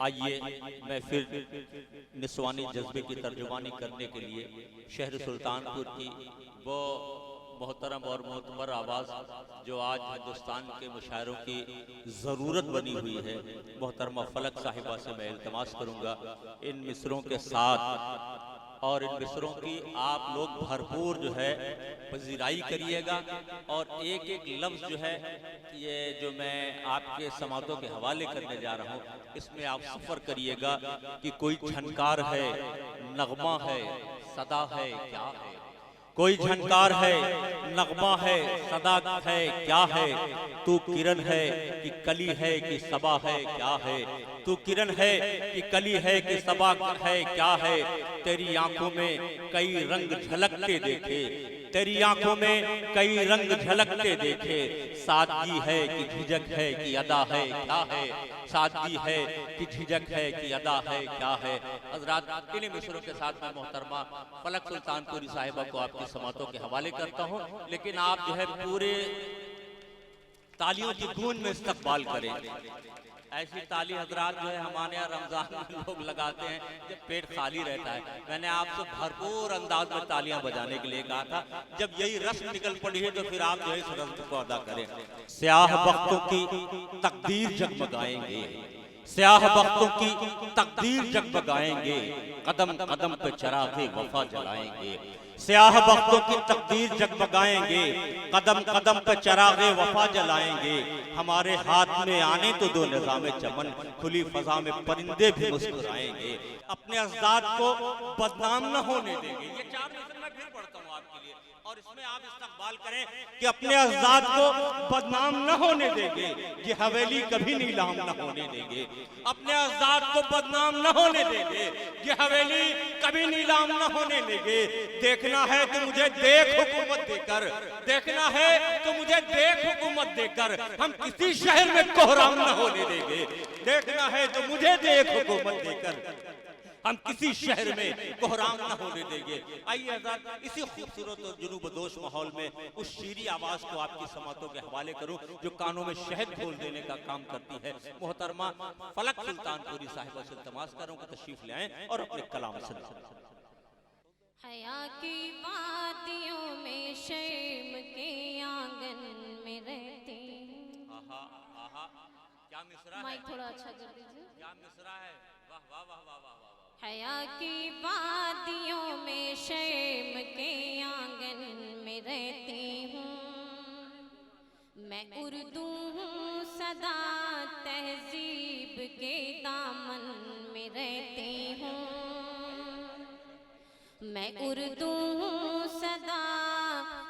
आइए मैं फिर निस्वानी जज्बे की तर्जुमानी करने के लिए शहर सुल्तानपुर की वो मोहतरम और मोतबर आवाज़ जो आज हिंदुस्तान के मुशायरों की ज़रूरत बनी हुई है, मोहतरमा फलक साहिबा से मैं इल्तमास करूँगा इन मिसरों के साथ, और इन मिसरों की आप लोग भरपूर जो है पजीराई करिएगा। और एक एक लफ्ज़ जो है ये जो मैं आपके समातों के हवाले करने जा रहा हूँ, इसमें आप सफ़र करिएगा कि कोई झनकार है, नगमा है, सदा है, क्या है। कोई झनकार है, नगमा है, सदा है, क्या है। तू किरण है कि कली है कि सबा है, क्या है। तू किरण है कि कली है कि सबा है, क्या है। तेरी आंखों में कई रंग झलकते देखे, तेरी आंखों में कई रंग झलकते देखे। सादगी है कि झिझक है कि अदा है, क्या है। सादगी है कि झिझक है कि अदा है, क्या है। हजरात इन्हीं मिसरों के साथ मैं मोहतरमा फलक सुल्तानपुरी साहिबा को आपकी समातों के हवाले करता हूँ, लेकिन आप जो है पूरे तालियों की गूंज में इस्तकबाल करें। ऐसी ताली हजरात जो है हमारे यहाँ रमजान में लोग लगाते हैं जब पेट खाली रहता है। मैंने आपसे भरपूर अंदाज में तालियां बजाने के लिए कहा था, जब यही रस्म निकल पड़ी है तो फिर आप जो है इस रस्म को अदा करें। स्याह वक्तों की तकदीर जगमगाएंगे, स्याह वक्तों की तकदीर जगमगाएंगे, कदम कदम पे चरागे वफा जलाएंगे। स्याह वक्तों की तकदीर जगमगाएंगे, कदम कदम पे चरागे वफा जलाएंगे। हमारे हाथ में आने तो दो निज़ामे चमन, खुली फजा में परिंदे भी मुस्कुराएंगे। अपने अज़दाद को बदनाम न होने देंगे। ये चार मिसर मैं फिर पढ़ता हूँ आपके लिए, और इसमें आप इस्तकबाल करें कि अपने अज़दाद को बदनाम न होने देंगे, ये हवेली कभी नीलाम न होने देंगे। अपने अज़दाद को बदनाम न होने देंगे, ये हवेली कभी नीलाम न होने देंगे। देखना है तो मुझे देख हुकूमत देकर, देखना है तो मुझे देख हुकूमत देकर, हम किसी शहर में कोहराम न होने देंगे। देखना है तो मुझे देख हुकूमत देकर, हम किसी शहर में कोहराम न होने देंगे। आइए हज़रात इसी खूबसूरत और जुनूबदोश माहौल में उस शीरी आवाज़ को आपकी समातों के हवाले करूं जो कानों में शहद घोल देने का काम करती है। मोहतरमा फलक सुल्तानपुरी साहिबा से इल्तमास करूंगा तशरीफ ले आएं और अपने कलाम सुनाएं। हया की वादियों में शर्म के आंगन में रहती हूँ। आहा आहा क्या मिसरा है, माइक थोड़ा अच्छा कर दीजिए। क्या मिसरा है, वाह वाह वाह वाह वाह वाह। हया की वादियों में शर्म के आंगन में रहती हूँ। मैं उर्दू हूँ सदा तहजीब के दामन में रहती हूँ। मैं उर्दू हूँ सदा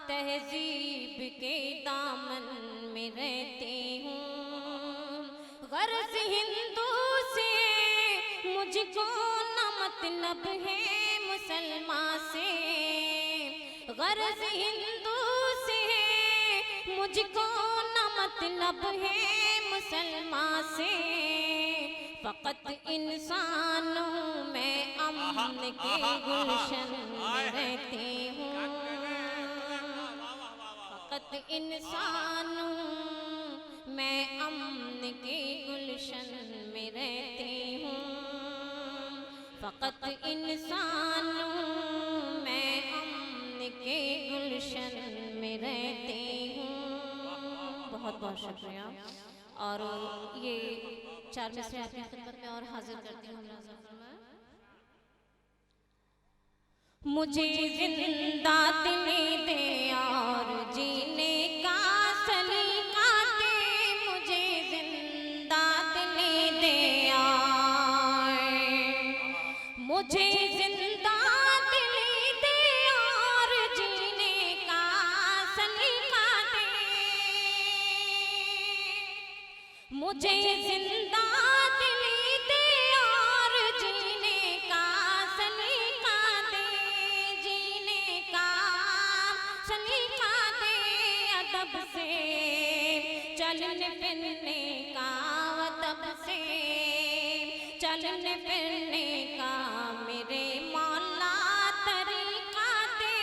तहजीब के दामन में रहती हूँ। गर्ज हिंदू से मुझको न मतलब है मुसलमान से, गर्ज हिंदू से मुझको न मतलब है मुसलमान से। फकत इंसान हूँ मैं अमन के गुलशन में रहती हूँ। फकत इंसान हूँ मैं अमन के गुलशन में रहती हूँ। फकत इंसान हूँ मैं अमन के गुलशन में रहती हूँ। बहुत बहुत शुक्रिया। और ये चार मिसरे आपकी खिदमत में और हाजिर करती हूँ। मुझे जिंदा दिली दे और जीने का सलीका दे, मुझे जिंदा दिली दे और मुझे जिंदा दिली दे और जीने का सलीका दे, मुझे जिंदा दिली दे और जीने का सलीका दे, जीने का सलीका दे। अदब से चलने फिरने का, अदब से चलने फिरने का मेरे मौला तरीका दे।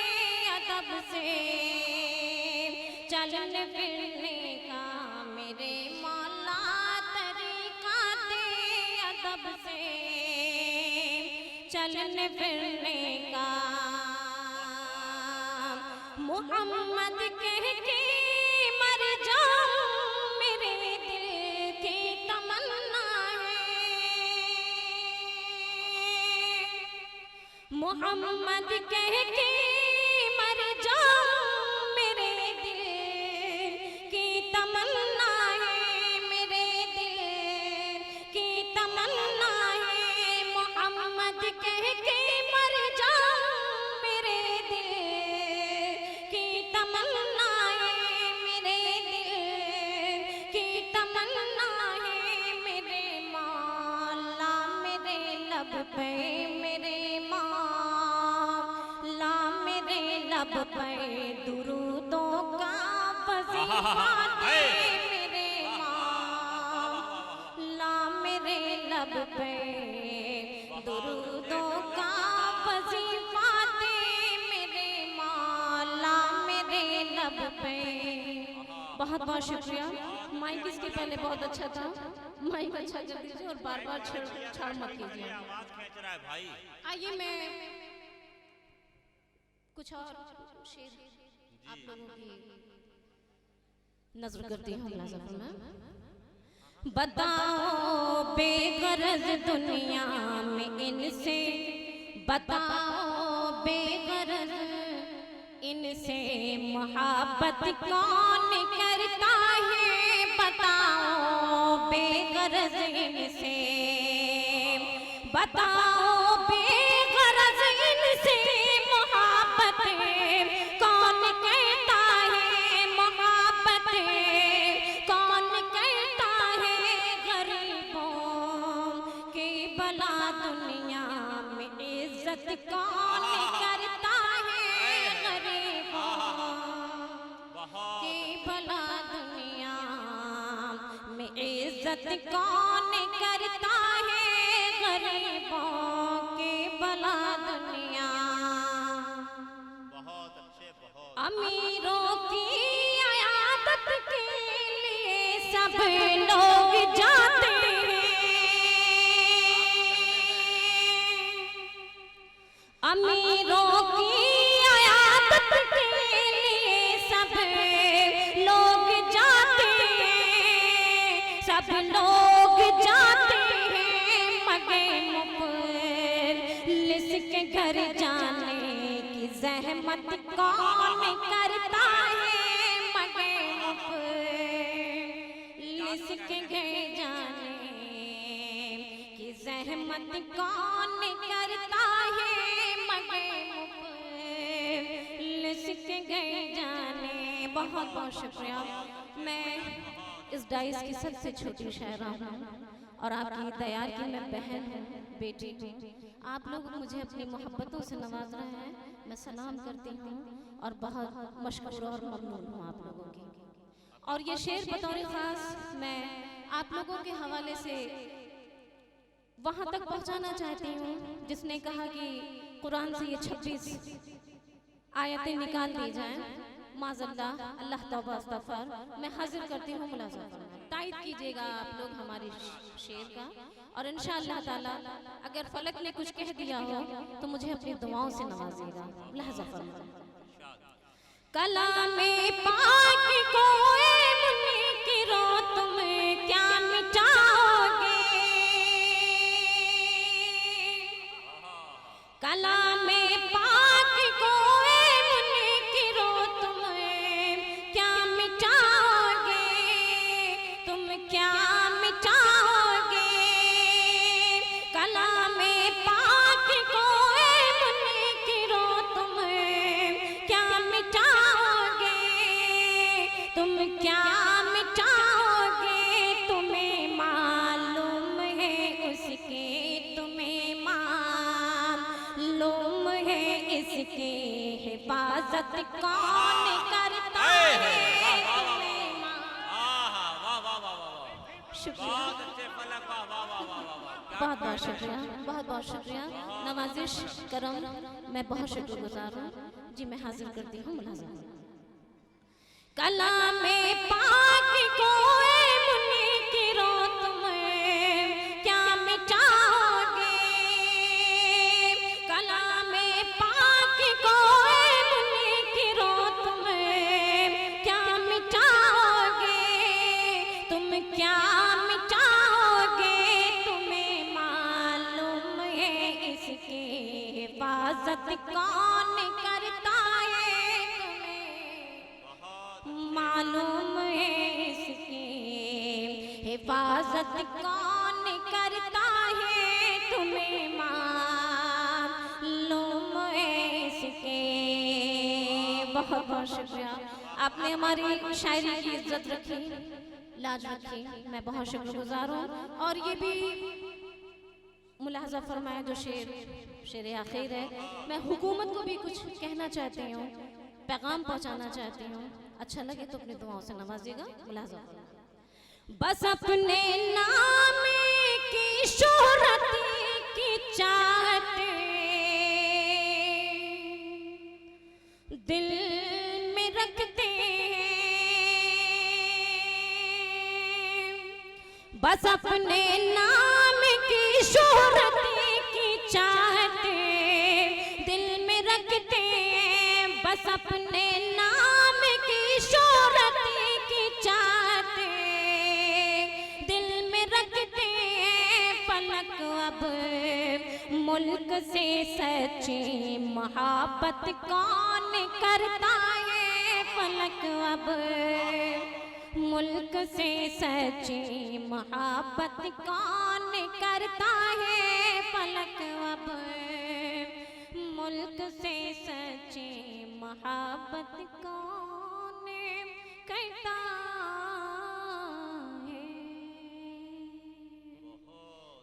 अदब से चलने फिरने का मेरे मौला तरीका दे। अदब से चलने फिरने का, मोहम्मद कह के मर जाऊं मेरे दिल की तमन्ना है, मोहम्मद कह के मर जाऊं मेरे दिल की तमन्ना है, मेरे दिल की तमन्ना है, मोहम्मद कह के मर जाऊं मेरे दिल की तमन्ना है, मेरे दिल की तमन्ना है, मेरे मौला मेरे लब पे, मेरे मौला मेरे लब पे दुरूदों का वजीफा दे, मेरे मौला मेरे लब पे दुरूदों का वजीफा दे, मेरे मौला मेरे लब पे। बहुत बहुत शुक्रिया। माइक इसके पहले बहुत अच्छा था, माइक अच्छा कर दीजिए और बार बार छाड़ मत कीजिए। आवाज खींच रहा है भाई। आइए मैं कुछ और शेर आप लोगों की नजर करती हूँ मुलाज़ा में। बताओ बेगरज दुनिया में इनसे, बताओ बेगरज इनसे मोहब्बत कौन करता है, बताओ बेगरज इनसे, बताओ बेगरज इनसे मोहब्बत कौन करता है, मोहब्बत कौन करता है, गरीबों की भला दुनिया में इज्जत कौन करता है, गरीबों की भला दुनिया में इज्जत कौन करता है, गरीबों की भला दुनिया। बहुत अच्छे, बहुत। अमीरों की अयादत के लिए सब लोग जाते हैं, अमीरों की अयादत के लिए सब लोग जाते हैं, सब लोग जाते हैं, मगर मुफलिस के घर जाने की ज़हमत कौन करता है, मगर मुफलिस के घर जाने की ज़हमत कौन करता है, मगर मुफलिस के घर जाने। बहुत बहुत शुक्रिया। मैं इस डाइस की सबसे छोटी शायरा हूँ और आपकी तैयार की मैं बहन हूँ, बेटी हूँ। आप लोग मुझे अपनी मोहब्बतों से नवाज रहे हैं, मैं सलाम करती हूँ और बहुत मशकूर और ममनून हूँ आप लोगों की। और ये शेर बतौर ख़ास मैं आप लोगों के हवाले से वहाँ तक पहुँचाना चाहती हूँ जिसने कहा कि कुरान से ये 26 आयतें निकाल दी जाएं। माज़ल्लाह, अल्लाह तौबा अस्तग़फ़र। मैं हाजिर करती हूँ मुलाज़ा फरमाएं, तायद कीजिएगा आप लोग हमारे शेर का, और इंशाअल्लाह ताला अगर फलक ने कुछ कह दिया हो तो मुझे अपनी दुआओं से नवाजिएगा। मुलाज़ा फरमाएं। कलामे पाक को ए मुनकिरों तुम क्या मिटाओगे, कलामे पाक को ए मुनकिरों तुम क्या मिटाओगे, तुम क्या मिटाओगे, कलामे पाक को ए मुनकिरों तुम क्या मिटाओगे, तुम क्या मिटाओगे, तुम्हें मालूम है उसके, तुम्हें मालूम है इसके हिफाजत कौन करता है, तुम्हें शुक्रिया। बहुत बहुत शुक्रिया, बहुत बहुत शुक्रिया। नवाजिश करम, मैं बहुत शुक्रगुजार हूँ जी। मैं हाजिर करती हूँ मुलाज़िम। कलामे पाक को ए मुनकिरों तुम क्या मिटा हिफाजत कौन करता है तुम्हें मालूम है इसकी, हिफाजत कौन करता है तुम्हें मालूम है इसके। बहुत बहुत शुक्रिया, आपने हमारी शायरी की इज्जत रखी, लाज रखी, मैं बहुत शुक्रगुजार हूँ। और ये भी मुलाहजा फरमाया जो शेर आखिर है, मैं हुकूमत को भी कुछ कहना चाहती हूँ, पैगाम पहुँचाना चाहती हूँ, अच्छा लगे तो अपनी दुआओं से नवाजिएगा। मुलाहजा, बस अपने नाम की शोहरत की चाहत दिल में रखते हैं, बस अपने नाम की शोहरत की चाहत दिल में रखते हैं, बस अपने नाम की शोहरत की चाहत दिल में रखते हैं। फलक अब मुल्क से सच्ची मोहब्बत कौन करता है, फलक अब मुल्क से सच्ची मोहब्बत कौन